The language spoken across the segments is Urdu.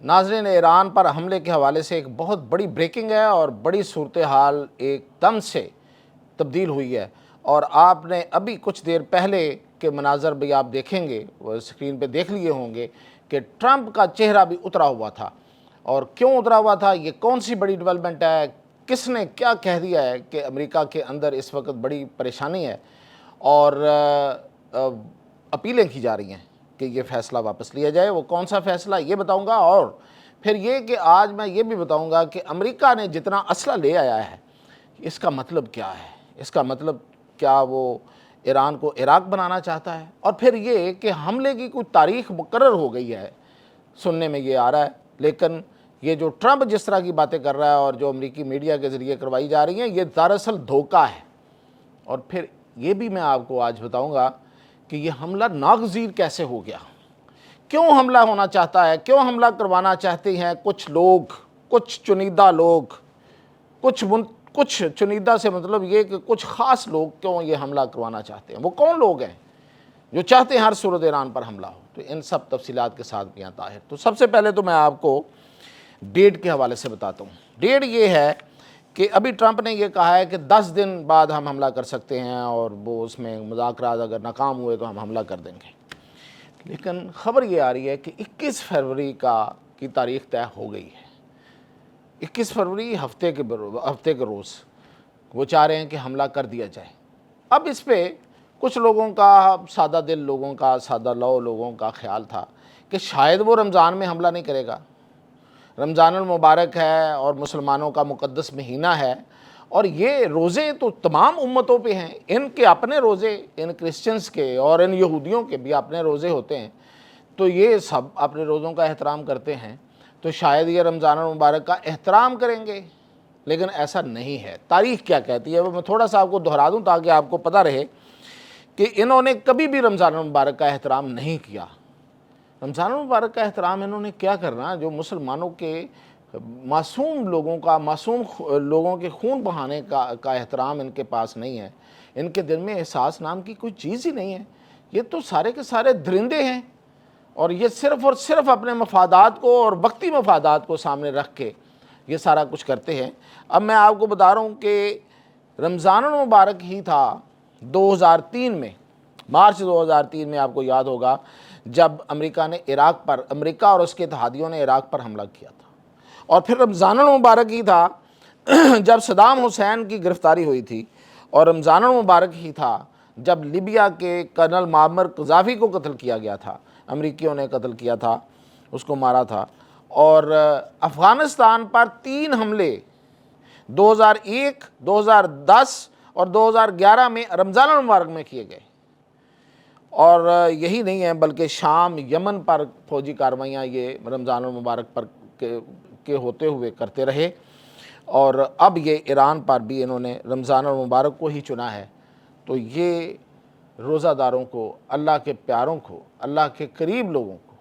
ناظرین، ایران پر حملے کے حوالے سے ایک بہت بڑی بریکنگ ہے اور بڑی صورتحال ایک دم سے تبدیل ہوئی ہے، اور آپ نے ابھی کچھ دیر پہلے کے مناظر بھی آپ دیکھیں گے، وہ اسکرین پہ دیکھ لیے ہوں گے کہ ٹرمپ کا چہرہ بھی اترا ہوا تھا۔ اور کیوں اترا ہوا تھا؟ یہ کون سی بڑی ڈیولپمنٹ ہے؟ کس نے کیا کہہ دیا ہے کہ امریکہ کے اندر اس وقت بڑی پریشانی ہے اور اپیلیں کی جا رہی ہیں کہ یہ فیصلہ واپس لیا جائے؟ وہ کون سا فیصلہ، یہ بتاؤں گا۔ اور پھر یہ کہ آج میں یہ بھی بتاؤں گا کہ امریکہ نے جتنا اسلحہ لے آیا ہے اس کا مطلب کیا ہے، اس کا مطلب کیا وہ ایران کو عراق بنانا چاہتا ہے؟ اور پھر یہ کہ حملے کی کوئی تاریخ مقرر ہو گئی ہے، سننے میں یہ آ رہا ہے، لیکن یہ جو ٹرمپ جس طرح کی باتیں کر رہا ہے اور جو امریکی میڈیا کے ذریعے کروائی جا رہی ہیں، یہ دراصل دھوکہ ہے۔ اور پھر یہ بھی میں آپ کو آج بتاؤں گا کہ یہ حملہ ناگزیر کیسے ہو گیا، کیوں حملہ ہونا چاہتا ہے، کیوں حملہ کروانا چاہتے ہیں کچھ لوگ، کچھ چنیدہ لوگ، کچھ چنیدہ سے مطلب یہ کہ کچھ خاص لوگ کیوں یہ حملہ کروانا چاہتے ہیں؟ وہ کون لوگ ہیں جو چاہتے ہیں ہر صورت ایران پر حملہ ہو؟ تو ان سب تفصیلات کے ساتھ میاں طاہر۔ تو سب سے پہلے تو میں آپ کو ڈیٹ کے حوالے سے بتاتا ہوں۔ ڈیٹ یہ ہے کہ ابھی ٹرمپ نے یہ کہا ہے کہ 10 دن بعد ہم حملہ کر سکتے ہیں، اور وہ اس میں مذاکرات اگر ناکام ہوئے تو ہم حملہ کر دیں گے۔ لیکن خبر یہ آ رہی ہے کہ 21 فروری کی تاریخ طے ہو گئی ہے۔ 21 فروری ہفتے کے روز وہ چاہ رہے ہیں کہ حملہ کر دیا جائے۔ اب اس پہ کچھ لوگوں کا، سادہ دل لوگوں کا، سادہ لو لوگوں کا خیال تھا کہ شاید وہ رمضان میں حملہ نہیں کرے گا۔ رمضان المبارک ہے اور مسلمانوں کا مقدس مہینہ ہے، اور یہ روزے تو تمام امتوں پہ ہیں، ان کے اپنے روزے، ان کرسچنز کے اور ان یہودیوں کے بھی اپنے روزے ہوتے ہیں، تو یہ سب اپنے روزوں کا احترام کرتے ہیں، تو شاید یہ رمضان المبارک کا احترام کریں گے۔ لیکن ایسا نہیں ہے۔ تاریخ کیا کہتی ہے وہ میں تھوڑا سا آپ کو دہرا دوں تاکہ آپ کو پتہ رہے کہ انہوں نے کبھی بھی رمضان المبارک کا احترام نہیں کیا۔ رمضان المبارک کا احترام انہوں نے کیا کرنا جو مسلمانوں کے معصوم لوگوں کے خون بہانے کا احترام ان کے پاس نہیں ہے۔ ان کے دل میں احساس نام کی کوئی چیز ہی نہیں ہے۔ یہ تو سارے کے سارے درندے ہیں، اور یہ صرف اور صرف اپنے مفادات کو اور وقتی مفادات کو سامنے رکھ کے یہ سارا کچھ کرتے ہیں۔ اب میں آپ کو بتا رہا ہوں کہ رمضان المبارک ہی تھا 2003 میں، مارچ 2003 میں، آپ کو یاد ہوگا جب امریکہ اور اس کے اتحادیوں نے عراق پر حملہ کیا تھا۔ اور پھر رمضان المبارک ہی تھا جب صدام حسین کی گرفتاری ہوئی تھی، اور رمضان المبارک ہی تھا جب لیبیا کے کرنل معمر قذافی کو قتل کیا گیا تھا، امریکیوں نے قتل کیا تھا، اس کو مارا تھا۔ اور افغانستان پر 3 حملے 2001، 2010 اور 2011 میں رمضان المبارک میں کیے گئے۔ اور یہی نہیں ہے بلکہ شام، یمن پر فوجی کارروائیاں یہ رمضان المبارک پر کے ہوتے ہوئے کرتے رہے، اور اب یہ ایران پر بھی انہوں نے رمضان المبارک کو ہی چنا ہے۔ تو یہ روزہ داروں کو، اللہ کے پیاروں کو، اللہ کے قریب لوگوں کو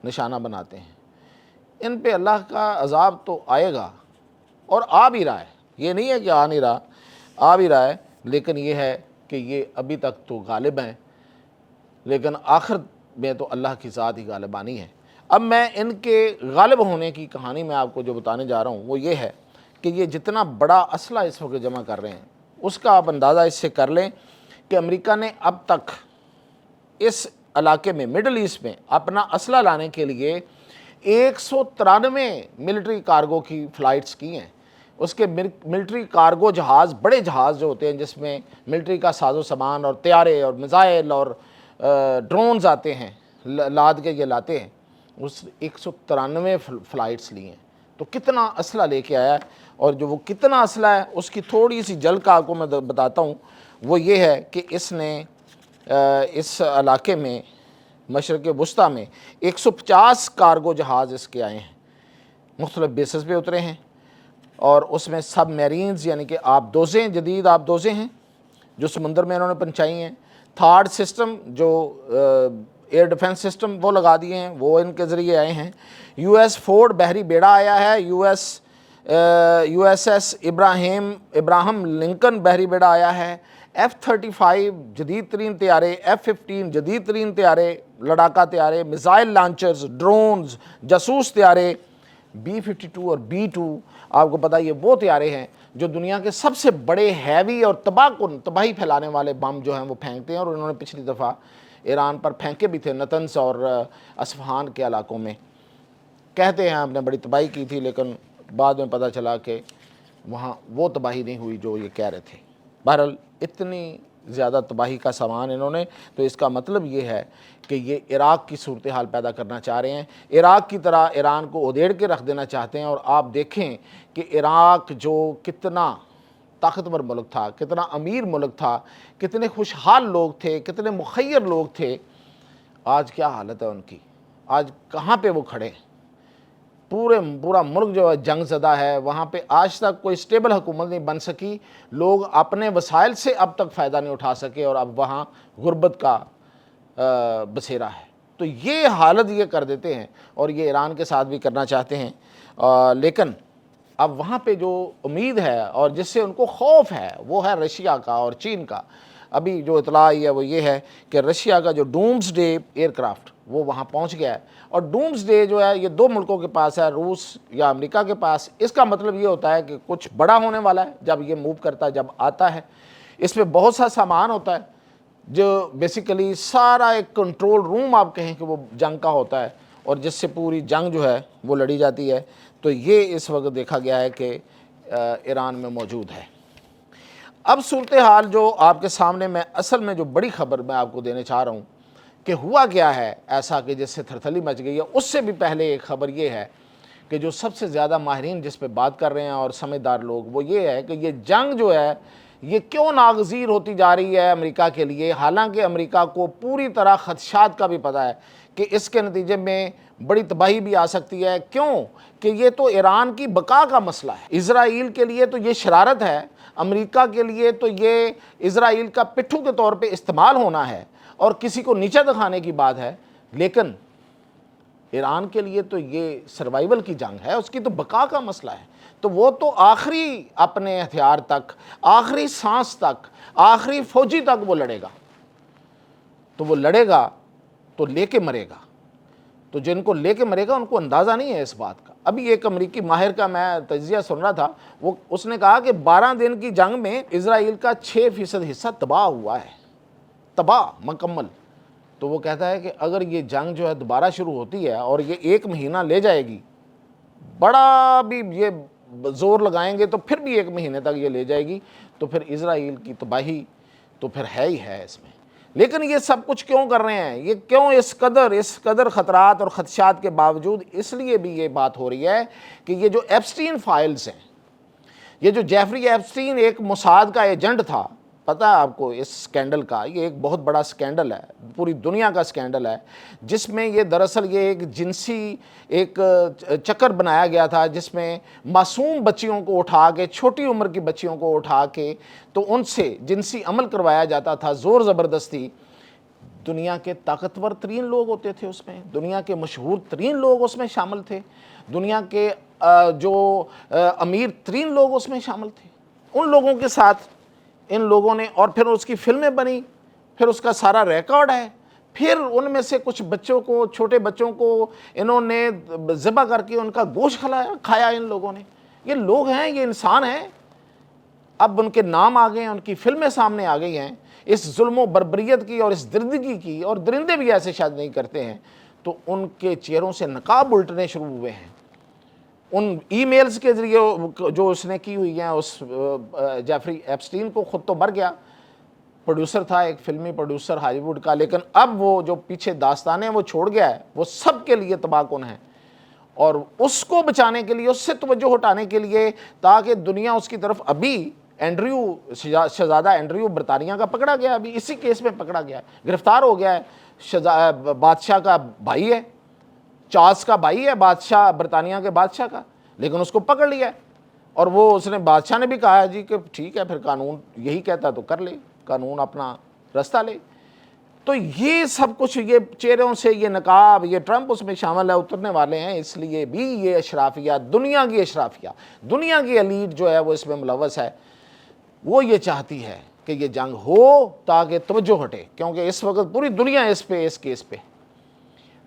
نشانہ بناتے ہیں۔ ان پہ اللہ کا عذاب تو آئے گا، اور آ بھی رہا ہے، یہ نہیں ہے کہ آ نہیں رہا، آ بھی رہا ہے، لیکن یہ ہے کہ یہ ابھی تک تو غالب ہیں، لیکن آخر میں تو اللہ کی ذات ہی غالبانی ہے۔ اب میں ان کے غالب ہونے کی کہانی میں آپ کو جو بتانے جا رہا ہوں وہ یہ ہے کہ یہ جتنا بڑا اسلحہ اس وقت جمع کر رہے ہیں اس کا آپ اندازہ اس سے کر لیں کہ امریکہ نے اب تک اس علاقے میں، مڈل ایسٹ میں، اپنا اسلحہ لانے کے لیے 193 ملٹری کارگو کی فلائٹس کی ہیں۔ اس کے ملٹری کارگو جہاز، بڑے جہاز جو ہوتے ہیں جس میں ملٹری کا ساز و سامان اور طیارے اور میزائل اور ڈرونز آتے ہیں، لاد کے یہ لاتے ہیں، اس 193 فلائٹس لی ہیں۔ تو کتنا اسلحہ لے کے آیا ہے، اور جو وہ کتنا اسلحہ ہے اس کی تھوڑی سی جھلک آپ کو میں بتاتا ہوں۔ وہ یہ ہے کہ اس نے اس علاقے میں، مشرق وسطیٰ میں 150 کارگو جہاز اس کے آئے ہیں، مختلف بیسز پہ اترے ہیں، اور اس میں سب میرینز یعنی کہ آبدوزیں، جدید آبدوزیں ہیں جو سمندر میں انہوں نے پہنچائی ہیں۔ تھارڈ سسٹم جو ایئر ڈیفنس سسٹم وہ لگا دیے ہیں، وہ ان کے ذریعے آئے ہیں۔ یو ایس فورڈ بحری بیڑا آیا ہے، U S S Abraham Lincoln بحری بیڑا آیا ہے، F-35 جدید ترین طیارے، F-15 جدید ترین طیارے، لڑاکا طیارے، میزائل لانچرز، ڈرونز، جاسوس طیارے، B-52 اور B-2 آپ کو پتہ یہ وہ طیارے ہیں جو دنیا کے سب سے بڑے ہیوی اور تباہی پھیلانے والے بم جو ہیں وہ پھینکتے ہیں، اور انہوں نے پچھلی دفعہ ایران پر پھینکے بھی تھے نتنز اور اصفہان کے علاقوں میں. کہتے ہیں ہم نے بڑی تباہی کی تھی، لیکن بعد میں پتہ چلا کہ وہاں وہ تباہی نہیں ہوئی جو یہ کہہ رہے تھے. بہرحال اتنی زیادہ تباہی کا سامان انہوں نے، تو اس کا مطلب یہ ہے کہ یہ عراق کی صورتحال پیدا کرنا چاہ رہے ہیں، عراق کی طرح ایران کو ادھیڑ کے رکھ دینا چاہتے ہیں. اور آپ دیکھیں کہ عراق جو کتنا طاقتور ملک تھا، کتنا امیر ملک تھا، کتنے خوشحال لوگ تھے، کتنے مخیر لوگ تھے، آج کیا حالت ہے ان کی، آج کہاں پہ وہ کھڑے ہیں. پورا ملک جو ہے جنگ زدہ ہے، وہاں پہ آج تک کوئی سٹیبل حکومت نہیں بن سکی، لوگ اپنے وسائل سے اب تک فائدہ نہیں اٹھا سکے، اور اب وہاں غربت کا بسیرا ہے. تو یہ حالت یہ کر دیتے ہیں، اور یہ ایران کے ساتھ بھی کرنا چاہتے ہیں. لیکن اب وہاں پہ جو امید ہے اور جس سے ان کو خوف ہے وہ ہے رشیا کا اور چین کا. ابھی جو اطلاع آئی ہے وہ یہ ہے کہ رشیا کا جو ڈومز ڈے ایئر کرافٹ وہ وہاں پہنچ گیا ہے، اور ڈومز ڈے جو ہے یہ دو ملکوں کے پاس ہے، روس یا امریکہ کے پاس. اس کا مطلب یہ ہوتا ہے کہ کچھ بڑا ہونے والا ہے جب یہ موو کرتا ہے، جب آتا ہے. اس میں بہت سا سامان ہوتا ہے جو بیسیکلی سارا ایک کنٹرول روم آپ کہیں کہ وہ جنگ کا ہوتا ہے، اور جس سے پوری جنگ جو ہے وہ لڑی جاتی ہے. تو یہ اس وقت دیکھا گیا ہے کہ ایران میں موجود ہے. اب صورتحال جو آپ کے سامنے میں اصل میں جو بڑی خبر میں آپ کو دینے چاہ رہا ہوں کہ ہوا کیا ہے ایسا کہ جس سے تھرتھلی مچ گئی ہے، اس سے بھی پہلے ایک خبر یہ ہے کہ جو سب سے زیادہ ماہرین جس پہ بات کر رہے ہیں اور سمجھدار لوگ، وہ یہ ہے کہ یہ جنگ جو ہے یہ کیوں ناگزیر ہوتی جا رہی ہے امریکہ کے لیے، حالانکہ امریکہ کو پوری طرح خدشات کا بھی پتہ ہے کہ اس کے نتیجے میں بڑی تباہی بھی آ سکتی ہے. کیوں کہ یہ تو ایران کی بقا کا مسئلہ ہے. اسرائیل کے لیے تو یہ شرارت ہے، امریکہ کے لیے تو یہ اسرائیل کا پٹھو کے طور پہ استعمال ہونا ہے اور کسی کو نیچا دکھانے کی بات ہے. لیکن ایران کے لیے تو یہ سروائیول کی جنگ ہے، اس کی تو بقا کا مسئلہ ہے. تو وہ تو آخری اپنے ہتھیار تک، آخری سانس تک، آخری فوجی تک وہ لڑے گا. تو وہ لڑے گا تو لے کے مرے گا. تو جن کو لے کے مرے گا ان کو اندازہ نہیں ہے اس بات کا. ابھی ایک امریکی ماہر کا میں تجزیہ سن رہا تھا، اس نے کہا کہ 12 دن کی جنگ میں اسرائیل کا 6% حصہ تباہ ہوا ہے، تباہ مکمل. تو وہ کہتا ہے کہ اگر یہ جنگ جو ہے دوبارہ شروع ہوتی ہے اور یہ 1 مہینہ لے جائے گی، بڑا بھی یہ زور لگائیں گے تو پھر بھی 1 مہینے تک یہ لے جائے گی، تو پھر اسرائیل کی تباہی تو پھر ہے ہی ہے اس میں. لیکن یہ سب کچھ کیوں کر رہے ہیں، یہ کیوں اس قدر خطرات اور خدشات کے باوجود؟ اس لیے بھی یہ بات ہو رہی ہے کہ یہ جو ایپسٹین فائلز ہیں، یہ جو جیفری ایپسٹین ایک موساد کا ایجنٹ تھا، پتہ ہے آپ کو اس سکینڈل کا، یہ ایک بہت بڑا سکینڈل ہے، پوری دنیا کا سکینڈل ہے، جس میں یہ دراصل یہ ایک جنسی ایک چکر بنایا گیا تھا، جس میں معصوم بچیوں کو اٹھا کے، چھوٹی عمر کی بچیوں کو اٹھا کے تو ان سے جنسی عمل کروایا جاتا تھا زور زبردستی. دنیا کے طاقتور ترین لوگ ہوتے تھے اس میں، دنیا کے مشہور ترین لوگ اس میں شامل تھے، دنیا کے جو امیر ترین لوگ اس میں شامل تھے. ان لوگوں کے ساتھ ان لوگوں نے، اور پھر اس کی فلمیں بنی، پھر اس کا سارا ریکارڈ ہے. پھر ان میں سے کچھ بچوں کو، چھوٹے بچوں کو انہوں نے ذبح کر کے ان کا گوشت کھایا ان لوگوں نے. یہ لوگ ہیں، یہ انسان ہیں. اب ان کے نام آ گئے ہیں، ان کی فلمیں سامنے آ گئی ہیں. اس ظلم و بربریت کی اور اس درندگی کی، اور درندے بھی ایسے شاید نہیں کرتے ہیں، تو ان کے چہروں سے نقاب الٹنے شروع ہوئے ہیں. ان ای میلز کے ذریعے جو اس نے کی ہوئی ہیں، اس جیفری ایپسٹین کو خود تو مر گیا، پروڈیوسر تھا، ایک فلمی پروڈیوسر ہالی ووڈ کا، لیکن اب وہ جو پیچھے داستانیں وہ چھوڑ گیا ہے، وہ سب کے لیے تباہ کن ہیں. اور اس کو بچانے کے لیے، اس سے توجہ ہٹانے کے لیے، تاکہ دنیا اس کی طرف، ابھی اینڈریو، شہزادہ اینڈریو برطانیہ کا پکڑا گیا، ابھی اسی کیس میں پکڑا گیا ہے، گرفتار ہو گیا ہے. بادشاہ کا بھائی ہے، چارلس کا بھائی ہے، بادشاہ برطانیہ کے بادشاہ کا، لیکن اس کو پکڑ لیا ہے. اور وہ اس نے، بادشاہ نے بھی کہا ہے جی کہ ٹھیک ہے، پھر قانون یہی کہتا ہے تو کر لے، قانون اپنا رستہ لے. تو یہ سب کچھ، یہ چہروں سے یہ نقاب، یہ ٹرمپ اس میں شامل ہے، اترنے والے ہیں. اس لیے بھی یہ اشرافیہ، دنیا کی اشرافیہ، دنیا کی ایلیٹ جو ہے وہ اس میں ملوث ہے. وہ یہ چاہتی ہے کہ یہ جنگ ہو تاکہ توجہ ہٹے، کیونکہ اس وقت پوری دنیا اس کیس پہ.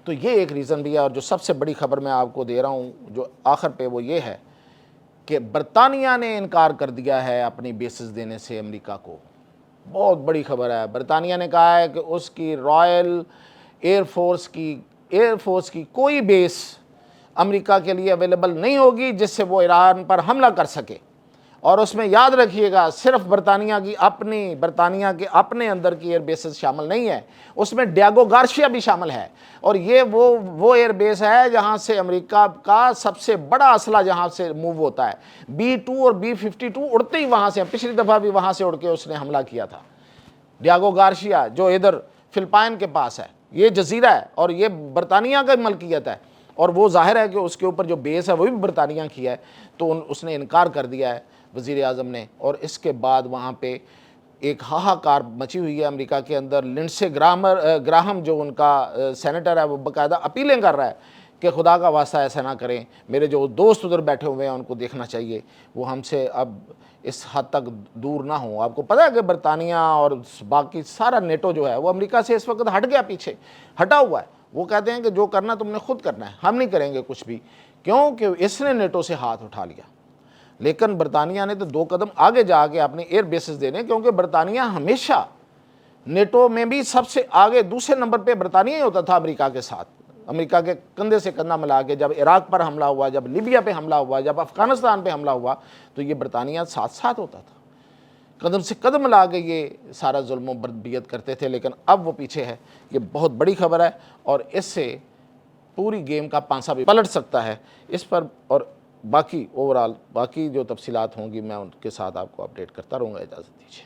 تو یہ ایک ریزن بھی ہے۔ اور جو سب سے بڑی خبر میں آپ کو دے رہا ہوں جو آخر پہ، وہ یہ ہے کہ برطانیہ نے انکار کر دیا ہے اپنی بیسز دینے سے امریکہ کو۔ بہت بڑی خبر ہے۔ برطانیہ نے کہا ہے کہ اس کی رائل ایئر فورس کی کوئی بیس امریکہ کے لیے اویلیبل نہیں ہوگی جس سے وہ ایران پر حملہ کر سکے۔ اور اس میں یاد رکھیے گا، صرف برطانیہ کے اپنے اندر کی ایئر بیسز شامل نہیں ہے، اس میں ڈیاگو گارشیا بھی شامل ہے۔ اور یہ وہ ایئر بیس ہے جہاں سے امریکہ کا سب سے بڑا اسلحہ جہاں سے موو ہوتا ہے۔ B-2 اور B-52 اڑتے ہی وہاں سے، پچھلی دفعہ بھی وہاں سے اڑ کے اس نے حملہ کیا تھا۔ ڈیاگو گارشیا جو ادھر فلپائن کے پاس ہے، یہ جزیرہ ہے اور یہ برطانیہ کا ملکیت ہے، اور وہ ظاہر ہے کہ اس کے اوپر جو بیس ہے وہ بھی برطانیہ کی ہے۔ تو اس نے انکار کر دیا ہے وزیر اعظم نے، اور اس کے بعد وہاں پہ ایک ہاہاکار مچی ہوئی ہے امریکہ کے اندر۔ لنڈسے گراہم جو ان کا سینیٹر ہے، وہ باقاعدہ اپیلیں کر رہا ہے کہ خدا کا واسطہ ایسا نہ کریں، میرے جو دوست ادھر بیٹھے ہوئے ہیں ان کو دیکھنا چاہیے، وہ ہم سے اب اس حد تک دور نہ ہوں۔ آپ کو پتہ ہے کہ برطانیہ اور باقی سارا نیٹو جو ہے وہ امریکہ سے اس وقت ہٹ گیا، پیچھے ہٹا ہوا ہے۔ وہ کہتے ہیں کہ جو کرنا تم نے خود کرنا ہے، ہم نہیں کریں گے کچھ بھی، کیونکہ اس نے نیٹو سے ہاتھ اٹھا لیا۔ لیکن برطانیہ نے تو 2 قدم آگے جا کے اپنے ایئر بیسز دینے، کیونکہ برطانیہ ہمیشہ نیٹو میں بھی سب سے آگے، دوسرے نمبر پہ برطانیہ ہی ہوتا تھا امریکہ کے ساتھ، امریکہ کے کندھے سے کندھا ملا کے۔ جب عراق پر حملہ ہوا، جب لیبیا پہ حملہ ہوا، جب افغانستان پہ حملہ ہوا، تو یہ برطانیہ ساتھ ساتھ ہوتا تھا، قدم سے قدم ملا کے یہ سارا ظلم و بربریت کرتے تھے۔ لیکن اب وہ پیچھے ہے۔ یہ بہت بڑی خبر ہے، اور اس سے پوری گیم کا پانسا بھی پلٹ سکتا ہے۔ اس پر اور باقی اوورال باقی جو تفصیلات ہوں گی میں ان کے ساتھ آپ کو اپڈیٹ کرتا رہوں گا۔ اجازت دیجیے۔